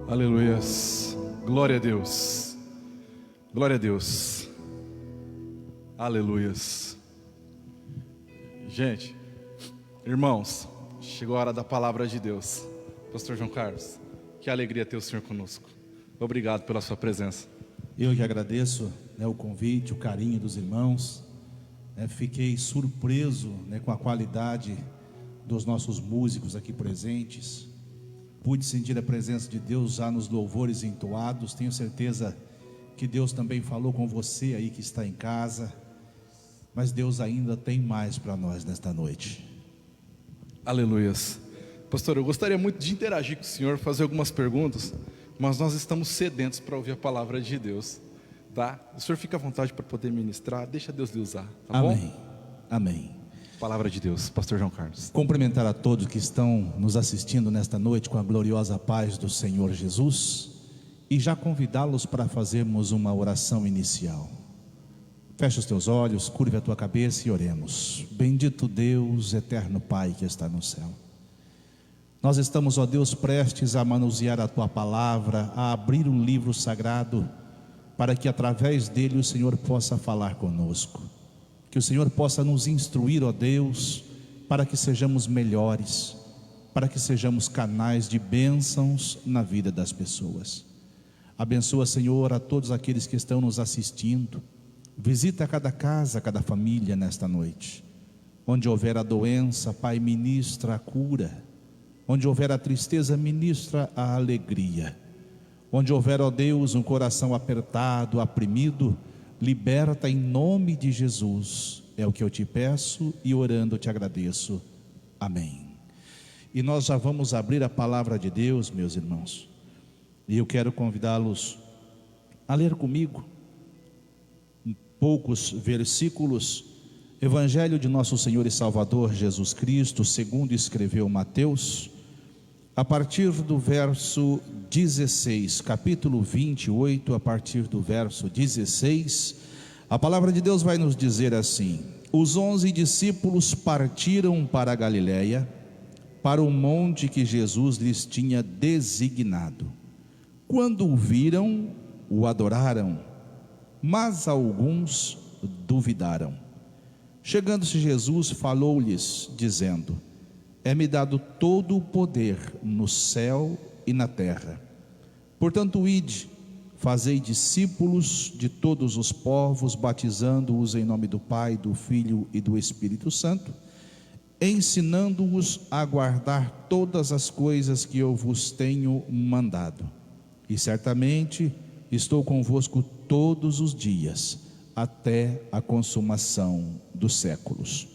Aleluias, glória a Deus, glória a Deus, aleluias. Gente, irmãos, chegou a hora da palavra de Deus. Pastor João Carlos, que alegria ter o Senhor conosco. Obrigado pela sua presença. Eu que agradeço, o convite, o carinho dos irmãos. Fiquei surpreso, com a qualidade dos nossos músicos aqui presentes. Pude sentir a presença de Deus já nos louvores entoados. Tenho certeza que Deus também falou com você aí que está em casa. Mas Deus ainda tem mais para nós nesta noite. Aleluias. Pastor, eu gostaria muito de interagir com o senhor, fazer algumas perguntas, mas nós estamos sedentos para ouvir a palavra de Deus, tá? O senhor fica à vontade para poder ministrar, deixa Deus lhe usar, tá bom? Amém, amém. Palavra de Deus, Pastor João Carlos. Cumprimentar a todos que estão nos assistindo nesta noite com a gloriosa paz do Senhor Jesus e já convidá-los para fazermos uma oração inicial. Feche os teus olhos, curve a tua cabeça e oremos. Bendito Deus, eterno Pai que está no céu. Nós estamos, ó Deus, prestes a manusear a tua palavra, a abrir um livro sagrado, para que através dele o Senhor possa falar conosco. Que o Senhor possa nos instruir, ó Deus, para que sejamos melhores, para que sejamos canais de bênçãos na vida das pessoas. Abençoa, Senhor, a todos aqueles que estão nos assistindo. Visita cada casa, cada família nesta noite. Onde houver a doença, Pai, ministra a cura. Onde houver a tristeza, ministra a alegria. Onde houver, ó Deus, um coração apertado, oprimido, liberta em nome de Jesus. É o que eu te peço e orando te agradeço. Amém. E nós já vamos abrir a palavra de Deus, meus irmãos. E eu quero convidá-los a ler comigo poucos versículos. Evangelho de nosso Senhor e Salvador Jesus Cristo, segundo escreveu Mateus, a partir do verso 16, capítulo 28, a partir do verso 16, a palavra de Deus vai nos dizer assim: os 11 discípulos partiram para a Galiléia, para o monte que Jesus lhes tinha designado. Quando o viram, o adoraram, mas alguns duvidaram. Chegando-se Jesus, falou-lhes, dizendo: é-me dado todo o poder no céu e na terra. Portanto, ide, fazei discípulos de todos os povos, batizando-os em nome do Pai, do Filho e do Espírito Santo, ensinando-os a guardar todas as coisas que eu vos tenho mandado. E certamente estou convosco todos os dias, até a consumação dos séculos.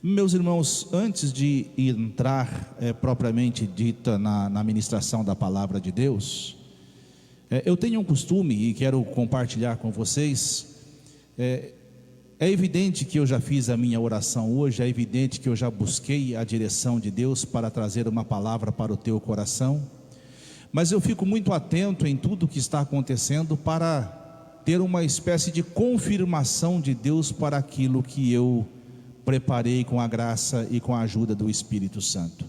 Meus irmãos, antes de entrar propriamente dita na ministração da palavra de Deus, eu tenho um costume e quero compartilhar com vocês. É evidente que eu já fiz a minha oração hoje, é evidente que eu já busquei a direção de Deus para trazer uma palavra para o teu coração, mas eu fico muito atento em tudo que está acontecendo para ter uma espécie de confirmação de Deus para aquilo que eu preparei com a graça e com a ajuda do Espírito Santo.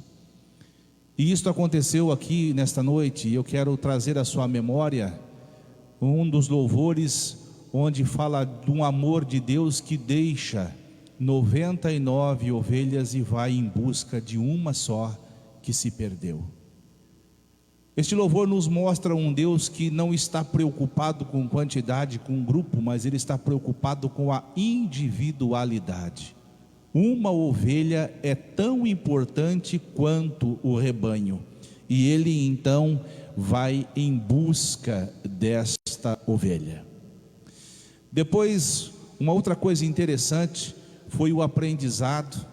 E isto aconteceu aqui nesta noite, e eu quero trazer à sua memória um dos louvores onde fala de um amor de Deus que deixa 99 ovelhas e vai em busca de uma só que se perdeu. Este louvor nos mostra um Deus que não está preocupado com quantidade, com grupo, mas Ele está preocupado com a individualidade. Uma ovelha é tão importante quanto o rebanho, e Ele então vai em busca desta ovelha. Depois, uma outra coisa interessante foi o aprendizado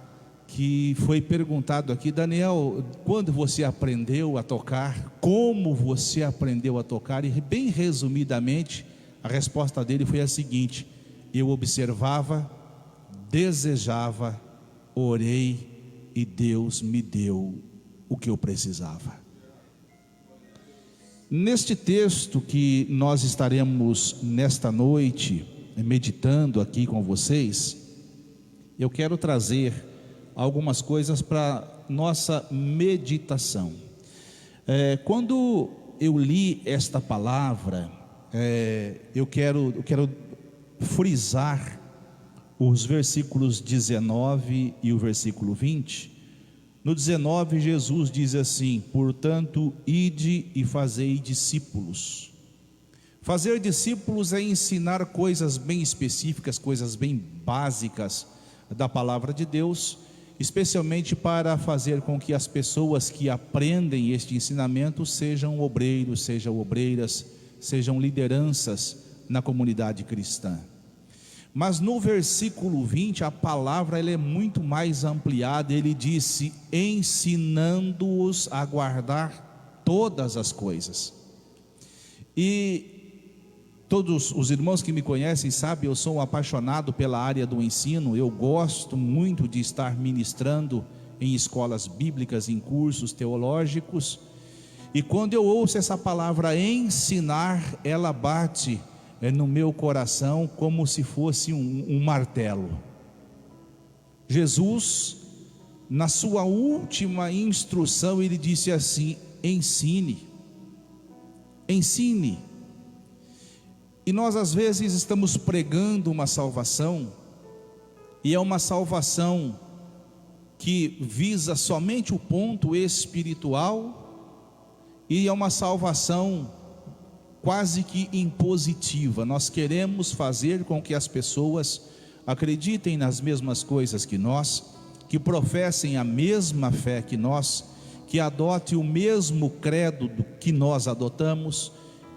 que foi perguntado aqui: Daniel, quando você aprendeu a tocar? Como você aprendeu a tocar? E bem resumidamente, a resposta dele foi a seguinte: eu observava, desejava, orei e Deus me deu o que eu precisava. Neste texto que nós estaremos nesta noite meditando aqui com vocês, eu quero trazer algumas coisas para nossa meditação. Quando eu li esta palavra, eu quero frisar os versículos 19 e o versículo 20. No 19, Jesus diz assim: portanto, ide e fazei discípulos. Fazer discípulos é ensinar coisas bem específicas, coisas bem básicas da palavra de Deus, especialmente para fazer com que as pessoas que aprendem este ensinamento sejam obreiros, sejam obreiras, sejam lideranças na comunidade cristã. Mas no versículo 20, a palavra ela é muito mais ampliada. Ele disse: ensinando-os a guardar todas as coisas. E todos os irmãos que me conhecem sabem, eu sou um apaixonado pela área do ensino. Eu gosto muito de estar ministrando em escolas bíblicas, em cursos teológicos. E quando eu ouço essa palavra ensinar, ela bate no meu coração como se fosse um martelo. Jesus, na sua última instrução, ele disse assim: ensine. E nós às vezes estamos pregando uma salvação, e é uma salvação que visa somente o ponto espiritual, e é uma salvação quase que impositiva. Nós queremos fazer com que as pessoas acreditem nas mesmas coisas que nós, que professem a mesma fé que nós, que adotem o mesmo credo que nós adotamos,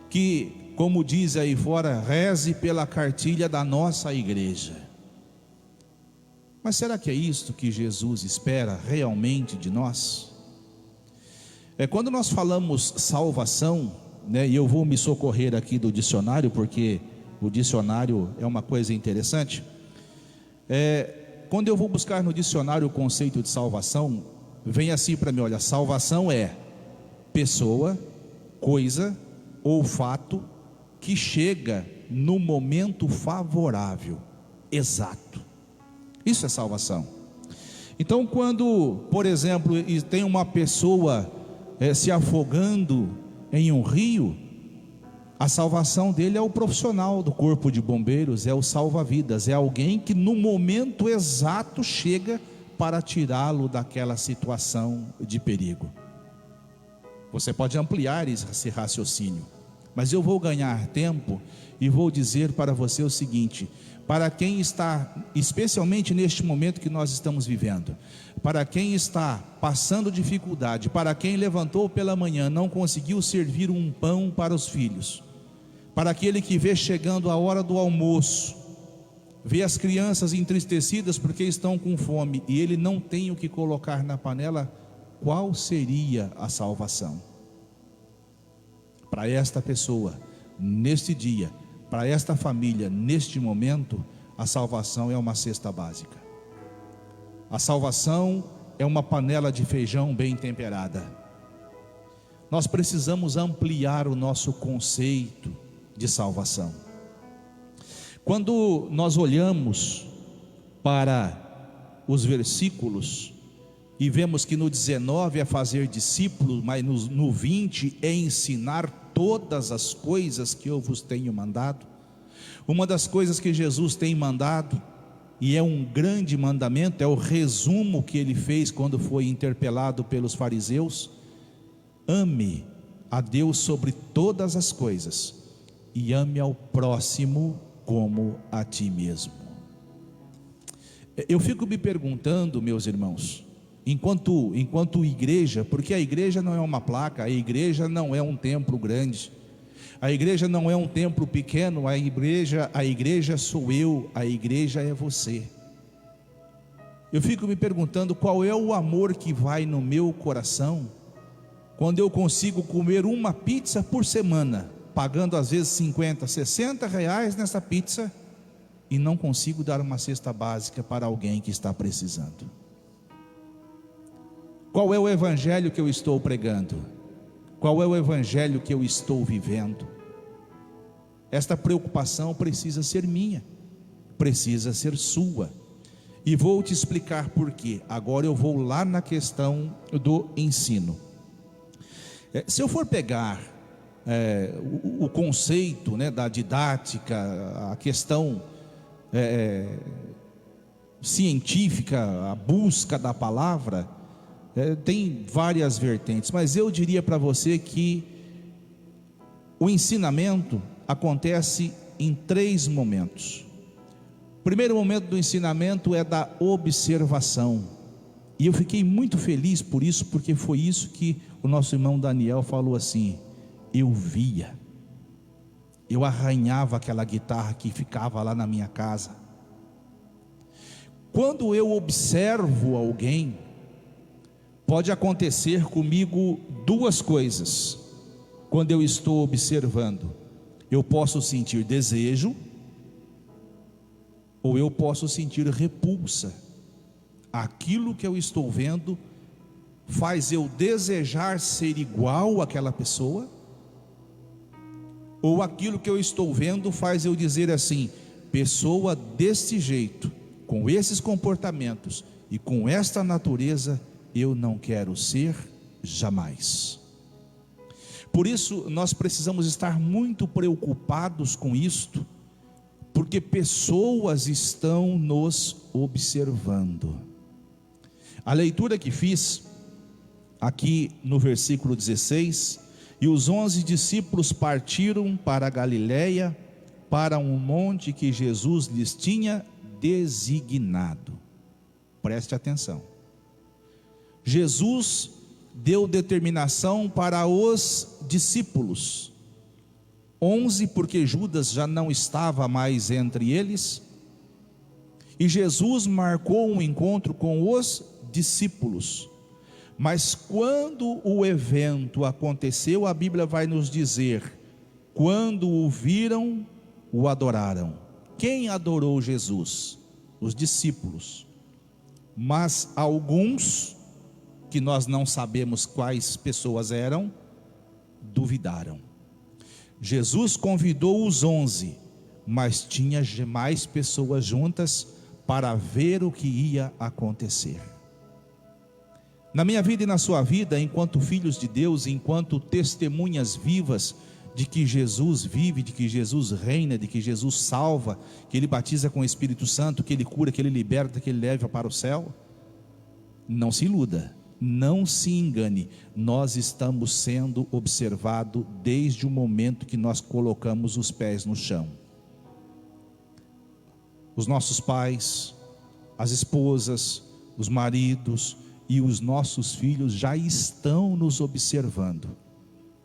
que, como diz aí fora, reze pela cartilha da nossa igreja. Mas será que é isto que Jesus espera realmente de nós? Quando nós falamos salvação, e eu vou me socorrer aqui do dicionário, porque o dicionário é uma coisa interessante. Quando eu vou buscar no dicionário o conceito de salvação, vem assim para mim: olha, salvação é pessoa, coisa ou fato que chega no momento favorável, exato. Isso é salvação. Então, quando, por exemplo, tem uma pessoa se afogando em um rio, a salvação dele é o profissional do corpo de bombeiros, é o salva-vidas, é alguém que no momento exato chega para tirá-lo daquela situação de perigo. Você pode ampliar esse raciocínio, mas eu vou ganhar tempo e vou dizer para você o seguinte: para quem está, especialmente neste momento que nós estamos vivendo, para quem está passando dificuldade, para quem levantou pela manhã, não conseguiu servir um pão para os filhos, para aquele que vê chegando a hora do almoço, vê as crianças entristecidas porque estão com fome e ele não tem o que colocar na panela, qual seria a salvação? Para esta pessoa, neste dia, para esta família, neste momento, a salvação é uma cesta básica. A salvação é uma panela de feijão bem temperada. Nós precisamos ampliar o nosso conceito de salvação. Quando nós olhamos para os versículos e vemos que no 19 é fazer discípulos, mas no 20 é ensinar todas as coisas que eu vos tenho mandado. Uma das coisas que Jesus tem mandado, e é um grande mandamento, é o resumo que ele fez quando foi interpelado pelos fariseus: ame a Deus sobre todas as coisas e ame ao próximo como a ti mesmo. Eu fico me perguntando, meus irmãos, enquanto igreja, porque a igreja não é uma placa, a igreja não é um templo grande, a igreja não é um templo pequeno, a igreja sou eu, a igreja é você. Eu fico me perguntando qual é o amor que vai no meu coração quando eu consigo comer uma pizza por semana, pagando às vezes 50, 60 reais nessa pizza, e não consigo dar uma cesta básica para alguém que está precisando. Qual é o evangelho que eu estou pregando? Qual é o evangelho que eu estou vivendo? Esta preocupação precisa ser minha, precisa ser sua, e vou te explicar por quê. Agora eu vou lá na questão do ensino. Se eu for pegar o conceito, né, da didática, a questão científica, a busca da palavra, tem várias vertentes, mas eu diria para você que o ensinamento acontece em 3 momentos. O primeiro momento do ensinamento é da observação, e eu fiquei muito feliz por isso, porque foi isso que o nosso irmão Daniel falou assim: eu via, eu arranhava aquela guitarra que ficava lá na minha casa. Quando eu observo alguém, pode acontecer comigo 2 coisas. Quando eu estou observando, eu posso sentir desejo, ou eu posso sentir repulsa. Aquilo que eu estou vendo faz eu desejar ser igual àquela pessoa, ou aquilo que eu estou vendo faz eu dizer assim: pessoa desse jeito, com esses comportamentos e com esta natureza, eu não quero ser jamais. Por isso nós precisamos estar muito preocupados com isto, porque pessoas estão nos observando. A leitura que fiz aqui no versículo 16: e os 11 discípulos partiram para a Galiléia, para um monte que Jesus lhes tinha designado. Preste atenção. Jesus deu determinação para os discípulos, 11 porque Judas já não estava mais entre eles, e Jesus marcou um encontro com os discípulos. Mas quando o evento aconteceu, a Bíblia vai nos dizer: quando o viram, o adoraram. Quem adorou Jesus? Os discípulos. Mas alguns, que nós não sabemos quais pessoas eram, duvidaram. Jesus convidou os 11, mas tinha mais pessoas juntas para ver o que ia acontecer. Na minha vida e na sua vida, enquanto filhos de Deus, enquanto testemunhas vivas de que Jesus vive, de que Jesus reina, de que Jesus salva, que Ele batiza com o Espírito Santo, que Ele cura, que Ele liberta, que Ele leva para o céu, não se iluda, não se engane, nós estamos sendo observados desde o momento que nós colocamos os pés no chão. Os nossos pais, as esposas, os maridos e os nossos filhos já estão nos observando.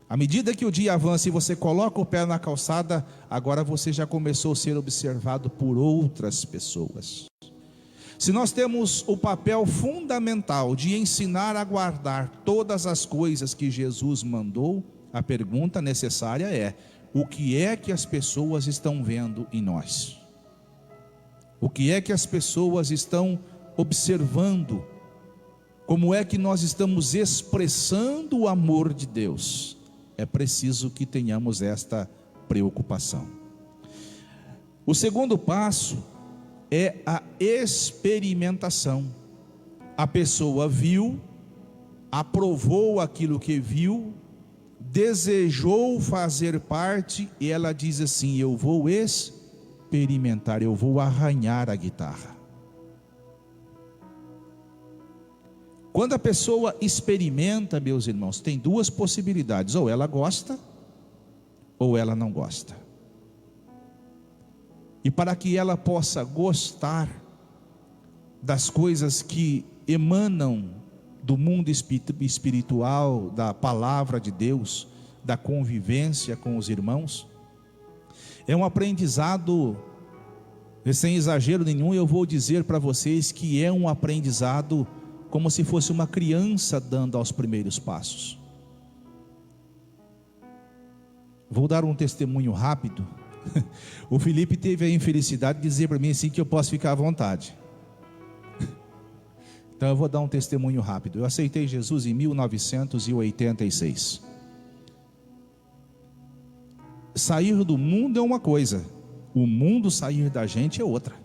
À medida que o dia avança e você coloca o pé na calçada, agora você já começou a ser observado por outras pessoas. Se nós temos o papel fundamental de ensinar a guardar todas as coisas que Jesus mandou, a pergunta necessária é: o que é que as pessoas estão vendo em nós? O que é que as pessoas estão observando? Como é que nós estamos expressando o amor de Deus? É preciso que tenhamos esta preocupação. O segundo passo é a experimentação. A pessoa viu, aprovou aquilo que viu, desejou fazer parte, e ela diz assim: eu vou experimentar, eu vou arranhar a guitarra. Quando a pessoa experimenta, meus irmãos, tem 2 possibilidades: ou ela gosta, ou ela não gosta. E para que ela possa gostar das coisas que emanam do mundo espiritual, da palavra de Deus, da convivência com os irmãos, é um aprendizado, sem exagero nenhum, eu vou dizer para vocês que é um aprendizado como se fosse uma criança dando aos primeiros passos. Vou dar um testemunho rápido. O Felipe teve a infelicidade de dizer para mim assim que eu posso ficar à vontade. Então eu vou dar um testemunho rápido. Eu aceitei Jesus em 1986. Sair do mundo é uma coisa, o mundo sair da gente é outra.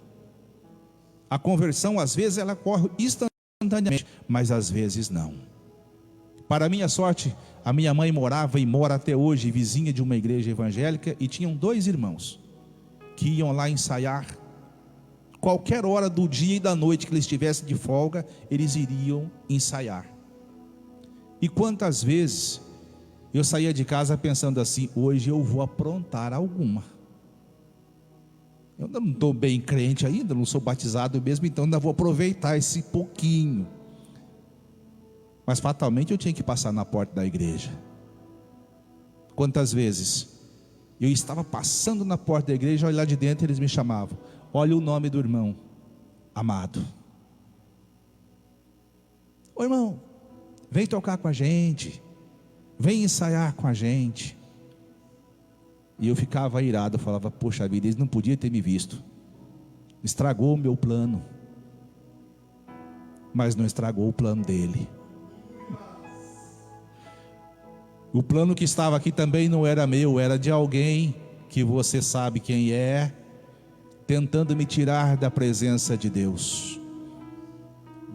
A conversão às vezes ela ocorre instantaneamente, mas às vezes não. Para minha sorte, a minha mãe morava e mora até hoje vizinha de uma igreja evangélica, e tinham 2 irmãos que iam lá ensaiar. Qualquer hora do dia e da noite que eles estivessem de folga, eles iriam ensaiar. E quantas vezes eu saía de casa pensando assim: hoje eu vou aprontar alguma. Eu ainda não estou bem crente ainda, não sou batizado mesmo, então ainda vou aproveitar esse pouquinho. Mas fatalmente eu tinha que passar na porta da igreja. Quantas vezes eu estava passando na porta da igreja, olha lá de dentro, eles me chamavam: olha o nome do irmão, Amado. Ô irmão, vem tocar com a gente, vem ensaiar com a gente. E eu ficava irado, eu falava: poxa vida, eles não podiam ter me visto, estragou o meu plano. Mas não estragou o plano dele. O plano que estava aqui também não era meu, era de alguém que você sabe quem é, tentando me tirar da presença de Deus.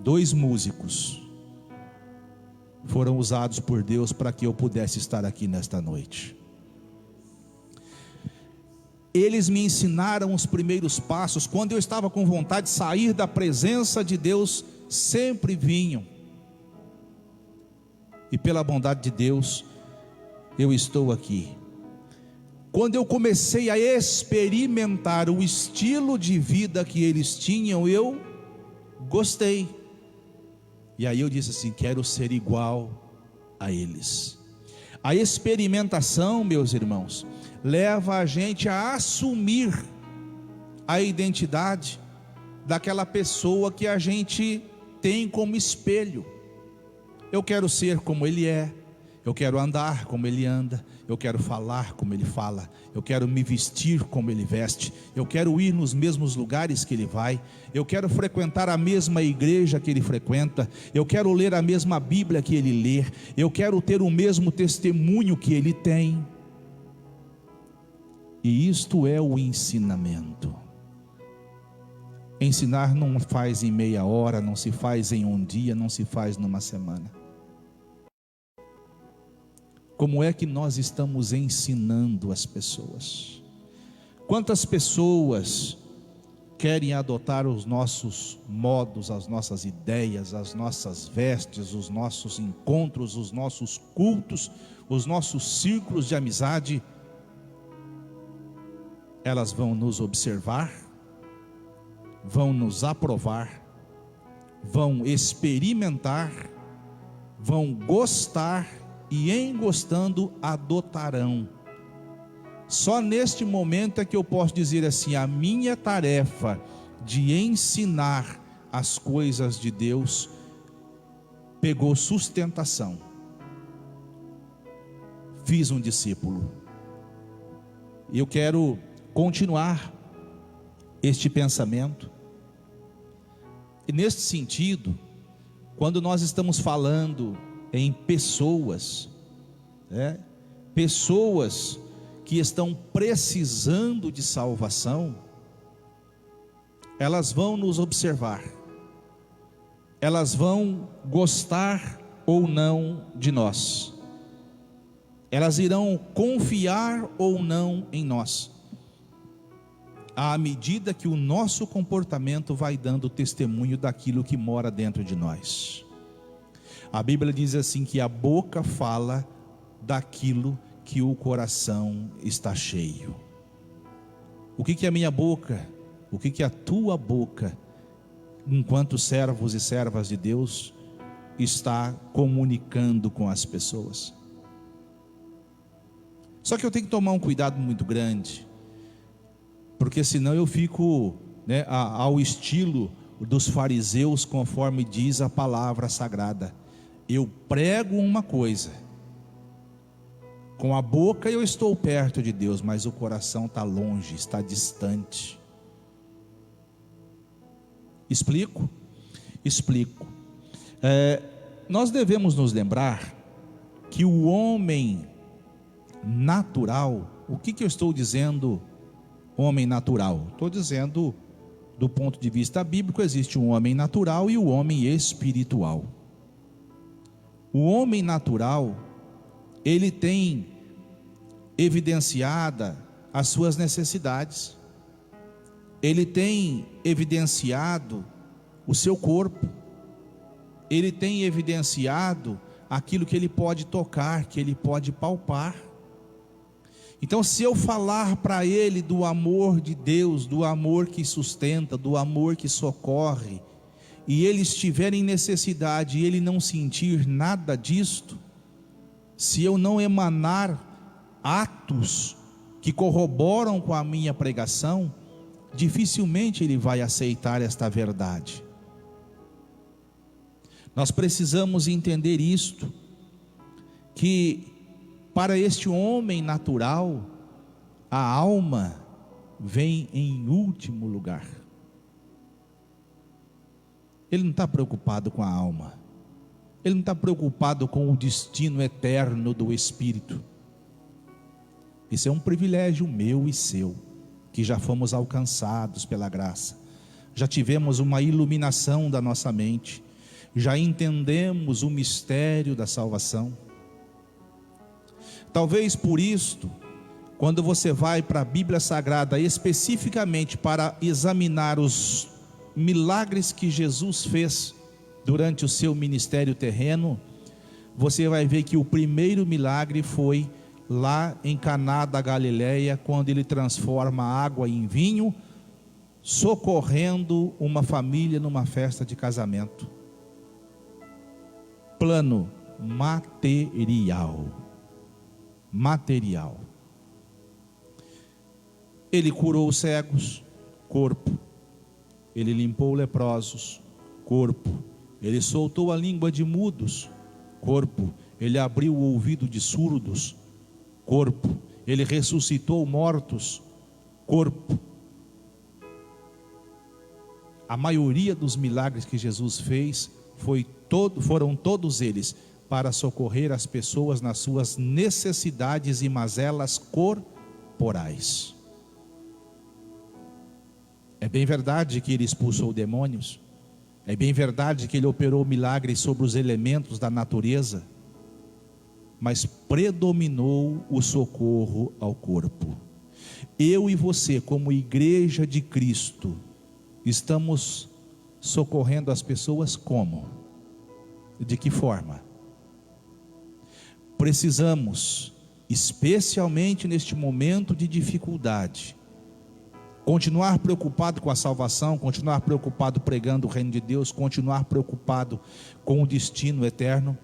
2 músicos foram usados por Deus para que eu pudesse estar aqui nesta noite. Eles me ensinaram os primeiros passos. Quando eu estava com vontade de sair da presença de Deus, sempre vinham. E pela bondade de Deus, eu estou aqui. Quando eu comecei a experimentar o estilo de vida que eles tinham, eu gostei. E aí eu disse assim: quero ser igual a eles. A experimentação, meus irmãos, leva a gente a assumir a identidade daquela pessoa que a gente tem como espelho. Eu quero ser como ele é, eu quero andar como ele anda, eu quero falar como ele fala, eu quero me vestir como ele veste, eu quero ir nos mesmos lugares que ele vai, eu quero frequentar a mesma igreja que ele frequenta, eu quero ler a mesma Bíblia que ele lê, eu quero ter o mesmo testemunho que ele tem. E isto é o ensinamento. Ensinar não faz em meia hora, não se faz em um dia, não se faz numa semana. Como é que nós estamos ensinando as pessoas? Quantas pessoas querem adotar os nossos modos, as nossas ideias, as nossas vestes, os nossos encontros, os nossos cultos, os nossos círculos de amizade? Elas vão nos observar, vão nos aprovar, vão experimentar, vão gostar, e em gostando adotarão. Só neste momento é que eu posso dizer assim: a minha tarefa de ensinar as coisas de Deus pegou sustentação. Fiz um discípulo. E eu quero continuar este pensamento. E neste sentido, quando nós estamos falando em pessoas, pessoas que estão precisando de salvação, elas vão nos observar, elas vão gostar ou não de nós, elas irão confiar ou não em nós, à medida que o nosso comportamento vai dando testemunho daquilo que mora dentro de nós. A Bíblia diz assim, que a boca fala daquilo que o coração está cheio. O que é a minha boca? O que é a tua boca, enquanto servos e servas de Deus, está comunicando com as pessoas? Só que eu tenho que tomar um cuidado muito grande, porque senão eu fico, ao estilo dos fariseus, conforme diz a palavra sagrada. Eu prego uma coisa, com a boca eu estou perto de Deus, mas o coração está longe, está distante. Explico? Explico. Nós devemos nos lembrar que o homem natural, o que eu estou dizendo, homem natural? Estou dizendo, do ponto de vista bíblico, existe um homem natural e o homem espiritual. O homem natural, ele tem evidenciada as suas necessidades, ele tem evidenciado o seu corpo, ele tem evidenciado aquilo que ele pode tocar, que ele pode palpar. Então, se eu falar para ele do amor de Deus, do amor que sustenta, do amor que socorre, e ele estiver em necessidade e ele não sentir nada disto, se eu não emanar atos que corroboram com a minha pregação, dificilmente ele vai aceitar esta verdade. Nós precisamos entender isto, que para este homem natural, a alma vem em último lugar. Ele não está preocupado com a alma, ele não está preocupado com o destino eterno do espírito. Isso é um privilégio meu e seu, que já fomos alcançados pela graça, já tivemos uma iluminação da nossa mente, já entendemos o mistério da salvação. Talvez por isto, quando você vai para a Bíblia Sagrada especificamente para examinar os milagres que Jesus fez durante o seu ministério terreno, você vai ver que o primeiro milagre foi lá em Caná da Galileia, quando ele transforma a água em vinho, socorrendo uma família numa festa de casamento. Plano material. Ele curou os cegos, corpo. Ele limpou leprosos, corpo. Ele soltou a língua de mudos, corpo. Ele abriu o ouvido de surdos, corpo. Ele ressuscitou mortos, corpo. A maioria dos milagres que Jesus fez foram todos eles para socorrer as pessoas nas suas necessidades e mazelas corporais. É bem verdade que ele expulsou demônios, é bem verdade que ele operou milagres sobre os elementos da natureza, mas predominou o socorro ao corpo. Eu e você, como igreja de Cristo, estamos socorrendo as pessoas como? De que forma? Precisamos, especialmente neste momento de dificuldade, continuar preocupado com a salvação, continuar preocupado pregando o reino de Deus, continuar preocupado com o destino eterno,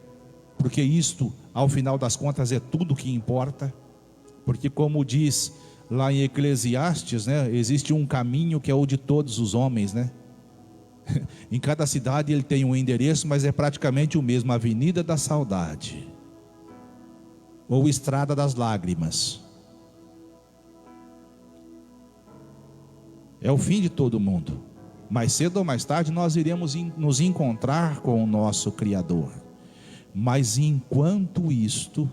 porque isto, ao final das contas, é tudo que importa. Porque, como diz lá em Eclesiastes, né, existe um caminho que é o de todos os homens, né? Em cada cidade ele tem um endereço, mas é praticamente o mesmo: Avenida da Saudade ou Estrada das Lágrimas. É o fim de todo mundo. Mais cedo ou mais tarde nós iremos nos encontrar com o nosso Criador. Mas enquanto isto,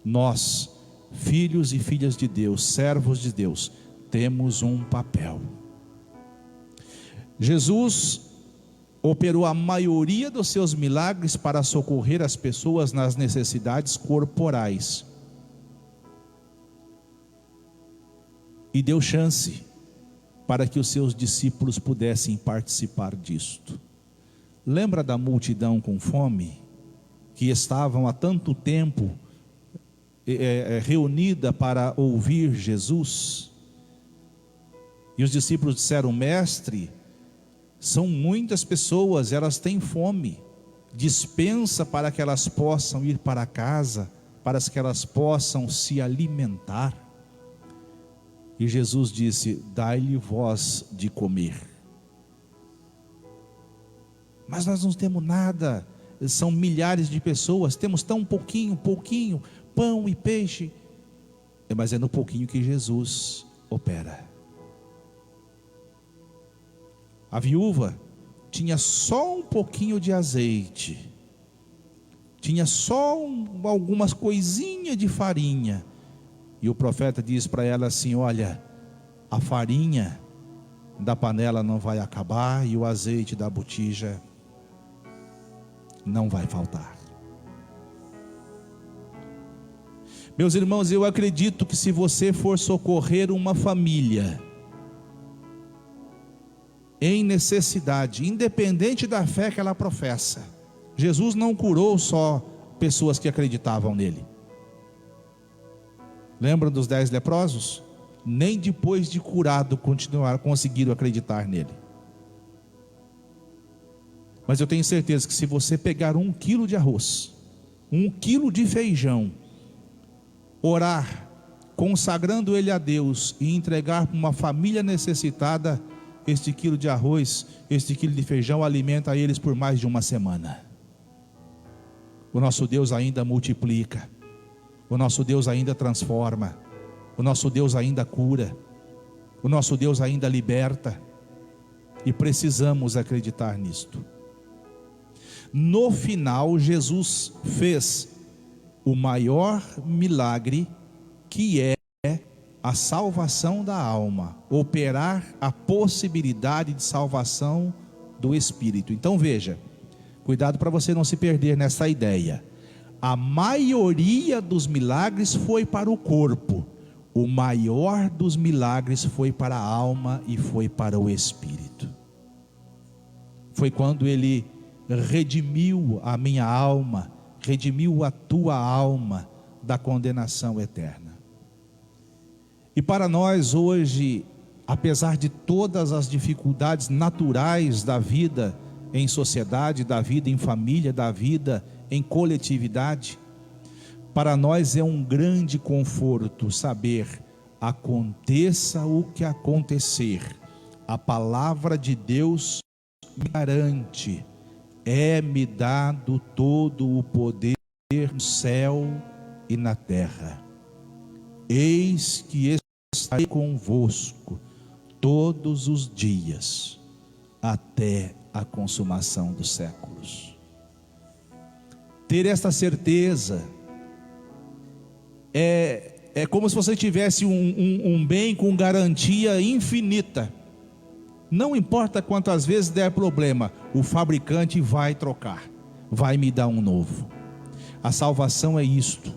nós, filhos e filhas de Deus, servos de Deus, temos um papel. Jesus operou a maioria dos seus milagres para socorrer as pessoas nas necessidades corporais. E deu chance para que os seus discípulos pudessem participar disto. Lembra da multidão com fome, que estavam há tanto tempo reunida para ouvir Jesus? E os discípulos disseram: mestre, são muitas pessoas, elas têm fome, dispensa para que elas possam ir para casa, para que elas possam se alimentar. E Jesus disse: dai-lhe vós de comer. Mas nós não temos nada, são milhares de pessoas, temos tão pouquinho, pão e peixe. Mas é no pouquinho que Jesus opera. A viúva tinha só um pouquinho de azeite, tinha só algumas coisinhas de farinha, e o profeta diz para ela assim: olha, a farinha da panela não vai acabar e o azeite da botija não vai faltar. Meus irmãos, eu acredito que se você for socorrer uma família em necessidade, independente da fé que ela professa, Jesus não curou só pessoas que acreditavam nele. Lembram dos 10 leprosos? Nem depois de curado conseguiram acreditar nele. Mas eu tenho certeza que se você pegar 1 quilo de arroz, 1 quilo de feijão, orar, consagrando ele a Deus e entregar para uma família necessitada, este quilo de arroz, este quilo de feijão alimenta eles por mais de uma semana. O nosso Deus ainda multiplica, o nosso Deus ainda transforma, o nosso Deus ainda cura, o nosso Deus ainda liberta, e precisamos acreditar nisto. No final, Jesus fez o maior milagre, que é a salvação da alma, operar a possibilidade de salvação do espírito. Então veja, cuidado para você não se perder nessa ideia. A maioria dos milagres foi para o corpo, o maior dos milagres foi para a alma e foi para o espírito. Foi quando ele redimiu a minha alma, redimiu a tua alma da condenação eterna. E para nós hoje, apesar de todas as dificuldades naturais da vida em sociedade, da vida em família, da vida em coletividade, para nós é um grande conforto saber, aconteça o que acontecer, a palavra de Deus me garante, é-me dado todo o poder no céu e na terra. Eis que estarei convosco todos os dias, até a consumação dos séculos. Ter esta certeza é como se você tivesse um bem com garantia infinita. Não importa quantas vezes der problema, o fabricante vai trocar, vai me dar um novo. A salvação é isto.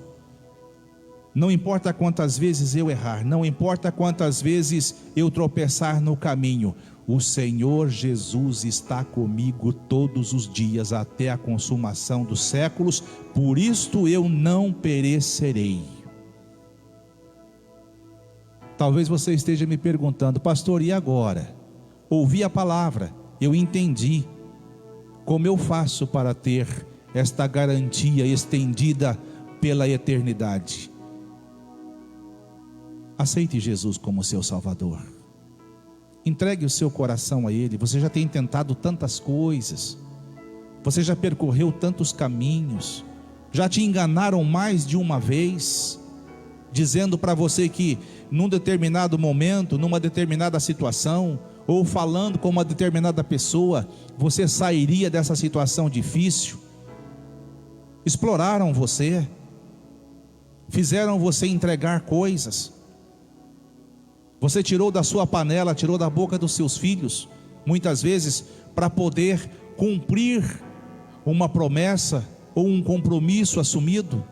Não importa quantas vezes eu errar, não importa quantas vezes eu tropeçar no caminho, o Senhor Jesus está comigo todos os dias até a consumação dos séculos, por isto eu não perecerei. Talvez você esteja me perguntando, pastor, e agora? Ouvi a palavra, eu entendi. Como eu faço para ter esta garantia estendida pela eternidade? Aceite Jesus como seu Salvador. Entregue o seu coração a Ele. Você já tem tentado tantas coisas, você já percorreu tantos caminhos, já te enganaram mais de uma vez, dizendo para você que num determinado momento, numa determinada situação, ou falando com uma determinada pessoa, você sairia dessa situação difícil. Exploraram você, fizeram você entregar coisas. Você tirou da sua panela, tirou da boca dos seus filhos, muitas vezes para poder cumprir uma promessa ou um compromisso assumido.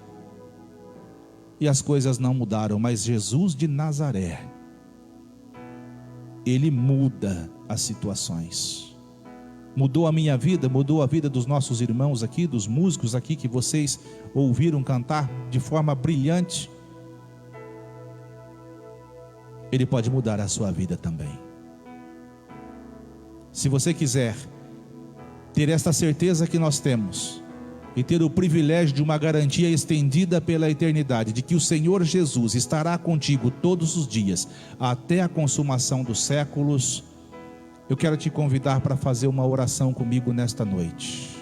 E as coisas não mudaram, mas Jesus de Nazaré, Ele muda as situações. Mudou a minha vida, mudou a vida dos nossos irmãos aqui, dos músicos aqui que vocês ouviram cantar de forma brilhante. Ele pode mudar a sua vida também. Se você quiser ter esta certeza que nós temos e ter o privilégio de uma garantia estendida pela eternidade, de que o Senhor Jesus estará contigo todos os dias, até a consumação dos séculos, eu quero te convidar para fazer uma oração comigo nesta noite.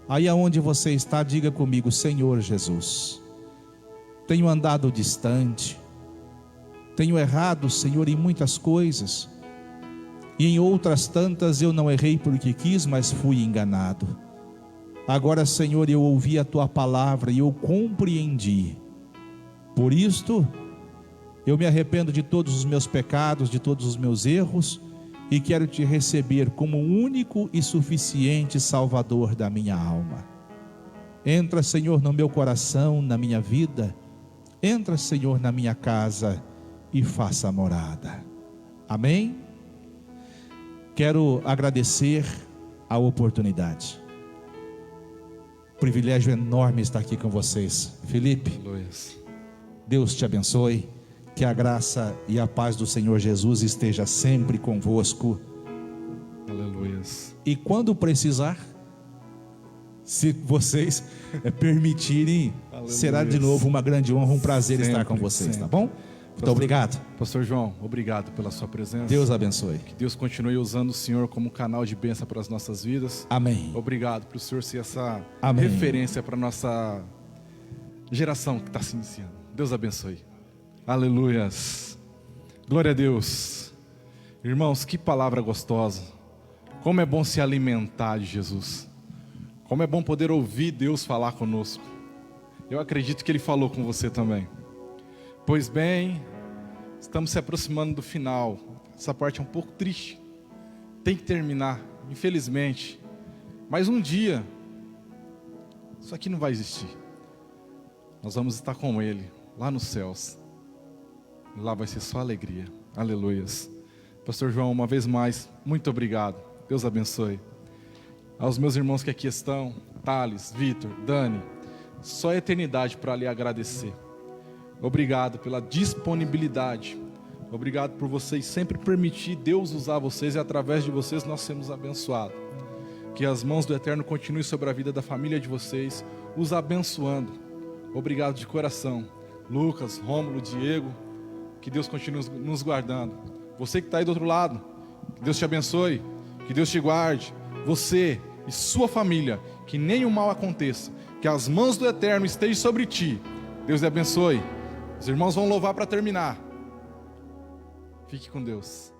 Aí aonde você está, diga comigo: Senhor Jesus, tenho andado distante, tenho errado, Senhor, em muitas coisas, e em outras tantas eu não errei porque quis, mas fui enganado. Agora, Senhor, eu ouvi a Tua palavra e eu compreendi. Por isto, eu me arrependo de todos os meus pecados, de todos os meus erros, e quero Te receber como o único e suficiente Salvador da minha alma. Entra, Senhor, no meu coração, na minha vida. Entra, Senhor, na minha casa e faça a morada. Amém? Quero agradecer a oportunidade. Privilégio enorme estar aqui com vocês. Felipe, Aleluias. Deus te abençoe. Que a graça e a paz do Senhor Jesus esteja sempre convosco. Aleluias. E quando precisar, se vocês permitirem, Aleluia. será de novo uma grande honra, um prazer Sempre, estar com vocês, sempre. tá bom? Muito obrigado. Pastor João, obrigado pela sua presença. Deus abençoe. Que Deus continue usando o Senhor como canal de bênção para as nossas vidas. Amém. Obrigado por o Senhor ser essa Amém. referência para a nossa geração que está se iniciando. Deus abençoe. Aleluias. Glória a Deus. Irmãos, que palavra gostosa. Como é bom se alimentar de Jesus. Como é bom poder ouvir Deus falar conosco. Eu acredito que Ele falou com você também. Pois bem, estamos se aproximando do final. Essa parte é um pouco triste. Tem que terminar, infelizmente. Mas um dia, isso aqui não vai existir. Nós vamos estar com Ele, lá nos céus. Lá vai ser só alegria. Aleluias. Pastor João, uma vez mais, muito obrigado. Deus abençoe. Aos meus irmãos que aqui estão, Thales, Vitor, Dani, só a eternidade para lhe agradecer. Obrigado pela disponibilidade. Obrigado por vocês sempre permitir Deus usar vocês e através de vocês nós sermos abençoados. Que as mãos do Eterno continuem sobre a vida da família de vocês, os abençoando. Obrigado de coração. Lucas, Rômulo, Diego, que Deus continue nos guardando. Você que está aí do outro lado, que Deus te abençoe, que Deus te guarde. Você e sua família, que nenhum mal aconteça, que as mãos do Eterno estejam sobre ti. Deus te abençoe. Os irmãos vão louvar para terminar. Fique com Deus.